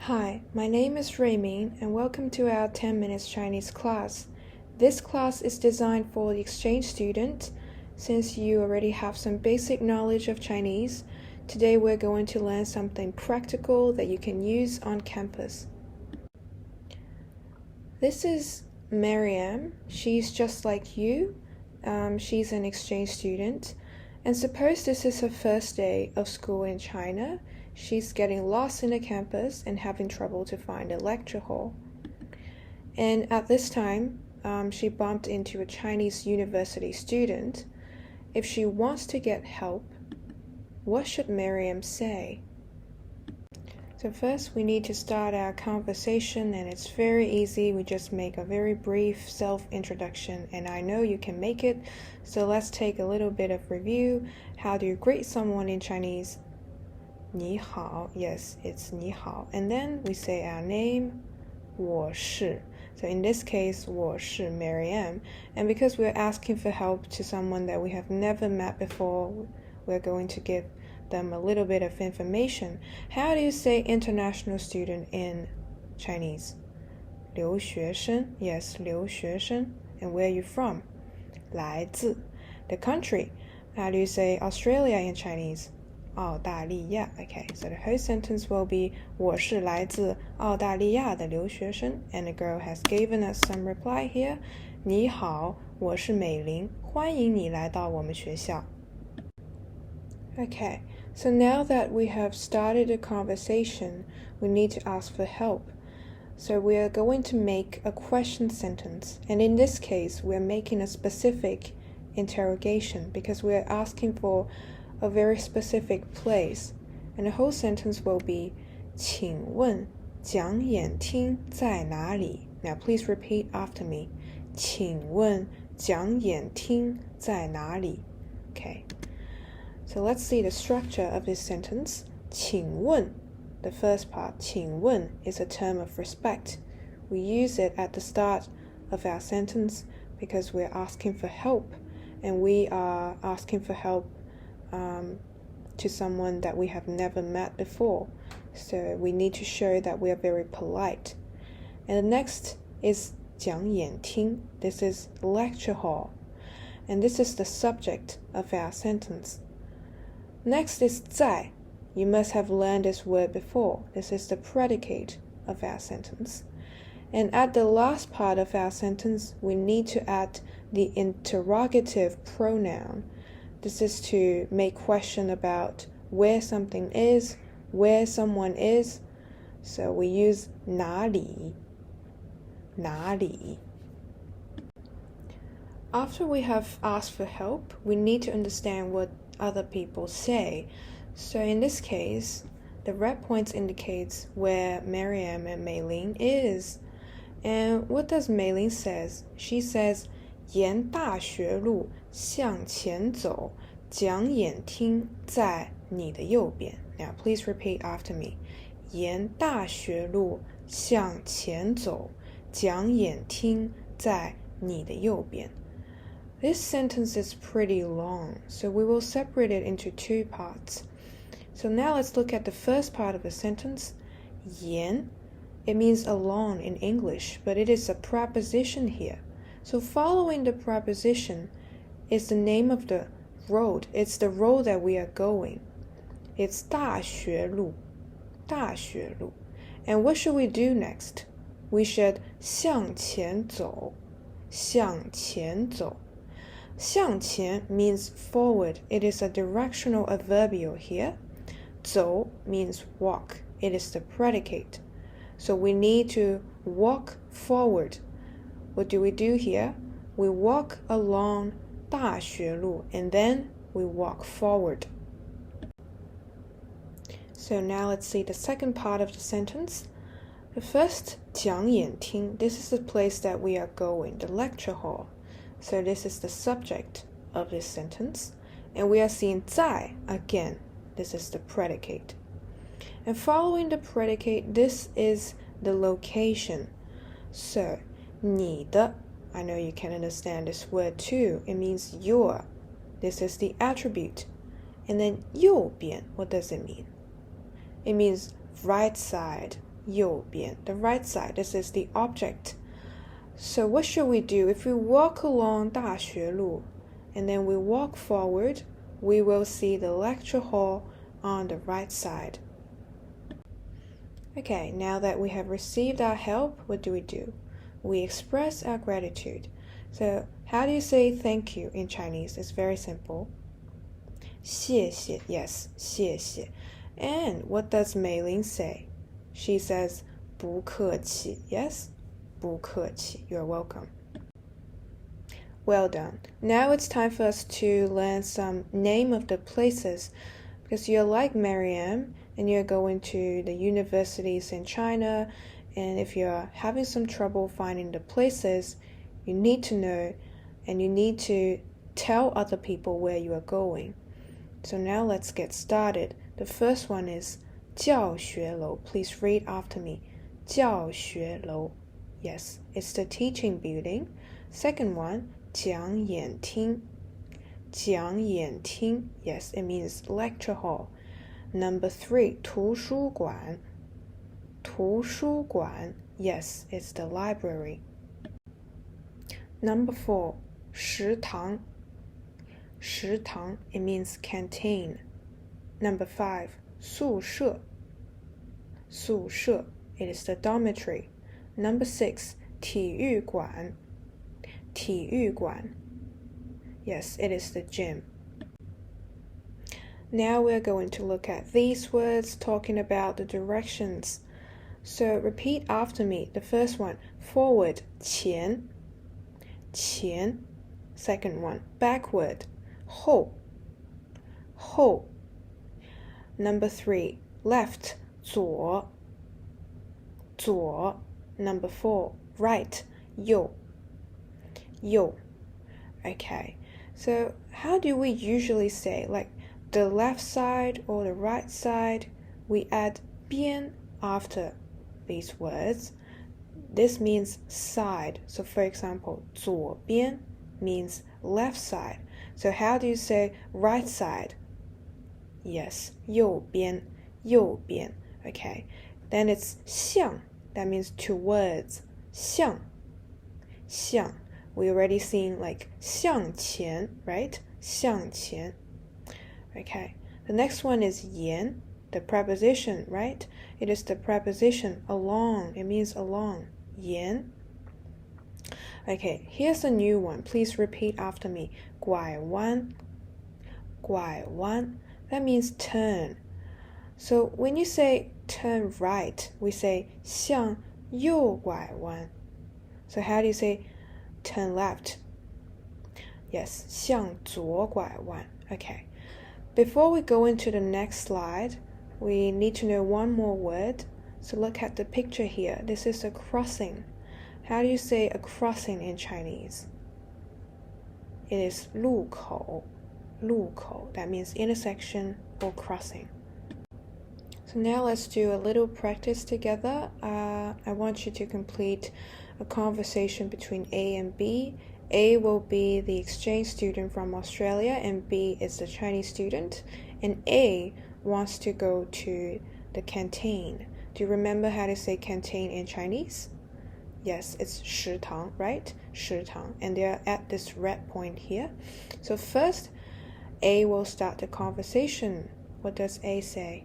Hi, my name is Ruiming and welcome to our 10 minutes Chinese class. This class is designed for the exchange student. Since you already have some basic knowledge of Chinese, today we're going to learn something practical that you can use on campus. This is Mariam. She's just like you. She's an exchange student. And suppose this is her first day of school in China. She's getting lost in the campus and having trouble to find a lecture hall. And at this time, she bumped into a Chinese university student. If she wants to get help, what should Mariam say? So first, we need to start our conversation, and it's very easy. We just make a very brief self-introduction, and I know you can make it. So let's take a little bit of review. How do you greet someone in Chinese? 你好, yes, it's 你好. And then we say our name, 我是. So in this case, 我是 Mariam. And because we're asking for help to someone that we have never met before, we're going to give them a little bit of information. How do you say international student in Chinese? 留学生, yes, 留学生. And where are you from? 来自. The country. How do you say Australia in Chinese? 澳大利亚. Okay, so the whole sentence will be 我是来自澳大利亚的留学生. And the girl has given us some reply here. 你好，我是美玲，欢迎你来到我们学校. Okay, so now that we have started a conversation, we need to ask for help. So we are going to make a question sentence. And in this case, we're making a specific interrogation because we're asking for a very specific place. And the whole sentence will be 请问讲演厅在哪里? Now please repeat after me. 请问讲演厅在哪里? Okay. So let's see the structure of this sentence. 请问, the first part, 请问 is a term of respect. We use it at the start of our sentence because we're asking for help, and we are asking for help to someone that we have never met before. So we need to show that we are very polite. And the next is 讲演厅. This is lecture hall. And this is the subject of our sentence. Next is 在. You must have learned this word before. This is the predicate of our sentence. And at the last part of our sentence, we need to add the interrogative pronoun. This is to make question about where something is, where someone is. So we use 哪里, 哪里. After we have asked for help, we need to understand what other people say. So in this case, the red points indicates where Mariam and Meiling is. And what does Meiling says? She says, 沿大学路向前走，讲演厅在你的右边. Now please repeat after me. 沿大学路向前走，讲演厅在你的右边. This sentence is pretty long, so we will separate it into two parts. So now let's look at the first part of the sentence. 沿, it means along in English, but it is a preposition here. So following the preposition is the name of the road. It's the road that we are going. It's 大学路, 大学路. And what should we do next? We should 向前走, 向前走. 向前 means forward. It is a directional adverbial here. 走 means walk. It is the predicate. So we need to walk forward. What do we do here? We walk along 大学路 and then we walk forward. So now let's see the second part of the sentence. The first 讲演厅, this is the place that we are going, the lecture hall. So this is the subject of this sentence. And we are seeing 在 again. This is the predicate. And following the predicate, this is the location. So 你的, I know you can understand this word too. It means your. This is the attribute. And then 右边, what does it mean? It means right side 右边, the right side. This is the object. So what should we do? If we walk along 大学路 and then we walk forward, we will see the lecture hall on the right side. Okay, now that we have received our help, what do? We express our gratitude. So how do you say thank you in Chinese? It's very simple. 谢谢, yes, 谢谢. And what does Mei-Ling say? She says 不客气, yes? 不客气, you're welcome. Well done. Now it's time for us to learn some name of the places, because you're like Mariam and you're going to the universities in China, and if you're having some trouble finding the places, you need to know and you need to tell other people where you are going. So now let's get started. The first one is 教学楼. Please read after me. 教学楼. Yes, it's the teaching building. Second one, 讲演厅. 讲演厅. Yes, it means lecture hall. Number 3, 图书馆. 图书馆. Yes, it's the library. Number 4, 食堂. 食堂, it means canteen. Number 5, 宿舍. 宿舍, it is the dormitory. Number 6, 体育馆. 体育馆. Yes, it is the gym. Now we're going to look at these words talking about the directions. So repeat after me. The first one, forward, 前. 前. Second one, backward, 后. 后. Number 3, left, 左. 左. Number 4, right, 右. 右. Okay, so how do we usually say, like the left side or the right side? We add 边 after these words. This means side. So for example, 左边 means left side. So how do you say right side? Yes, 右边, 右边. Okay, then it's 向. That means towards. 向. 向. We already seen like 向前, right? 向前. Okay, the next one is 沿, the preposition, right? It is the preposition along. It means along. 沿. Okay, here's a new one. Please repeat after me. 拐弯. 拐弯. That means turn. So when you say turn right, we say 向右拐弯. So how do you say turn left? Yes, 向左拐弯. Okay. Before we go into the next slide, we need to know one more word. So look at the picture here. This is a crossing. How do you say a crossing in Chinese? It is 路口. 路口. That means intersection or crossing. So now let's do a little practice together. I want you to complete a conversation between A and B. A will be the exchange student from Australia and B is the Chinese student. And A wants to go to the canteen. Do you remember how to say canteen in Chinese? Yes, it's 食堂, right? 食堂. And they're at this red point here. So first, A will start the conversation. What does A say?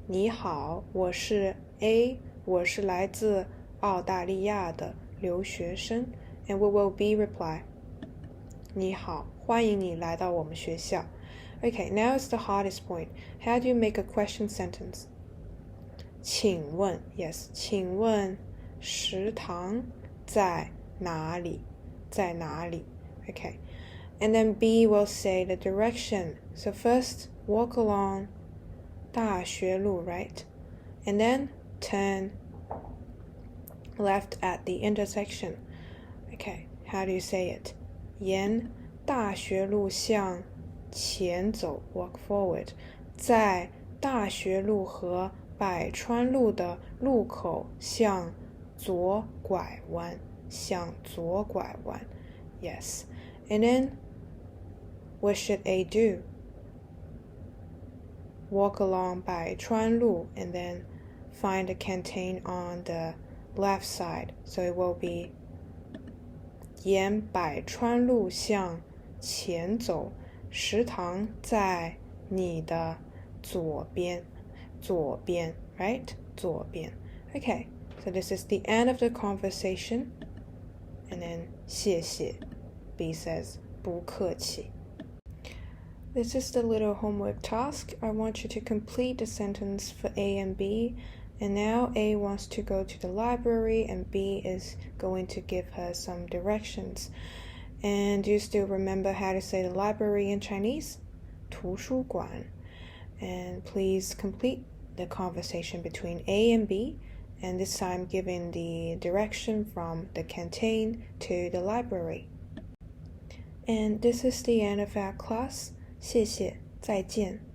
你好，我是 A， 我是来自澳大利亚的留学生。And what will B reply? 你好，欢迎你来到我们学校。Okay, now it's the hardest point. How do you make a question sentence? 请问 yes, 请问食堂在哪里？在哪里？ Okay, and then B will say the direction. So first, walk along 大学路, right? And then turn left at the intersection. Okay, how do you say it? 沿大学路向前走 walk forward. 在大学路和百川路的路口向左拐弯，向左拐弯. Yes. And then, what should A do? Walk along 百川路 and then find the canteen on the left side. So it will be 沿百川路向前走，食堂在你的左边，左边 right? 左边 Okay, so this is the end of the conversation. And then 谢谢 B says 不客气 This is the little homework task. I want you to complete the sentence for A and B. And now A wants to go to the library and B is going to give her some directions. And do you still remember how to say the library in Chinese? 图书馆. And please complete the conversation between A and B, and this time giving the direction from the canteen to the library. And this is the end of our class. 谢谢，再见。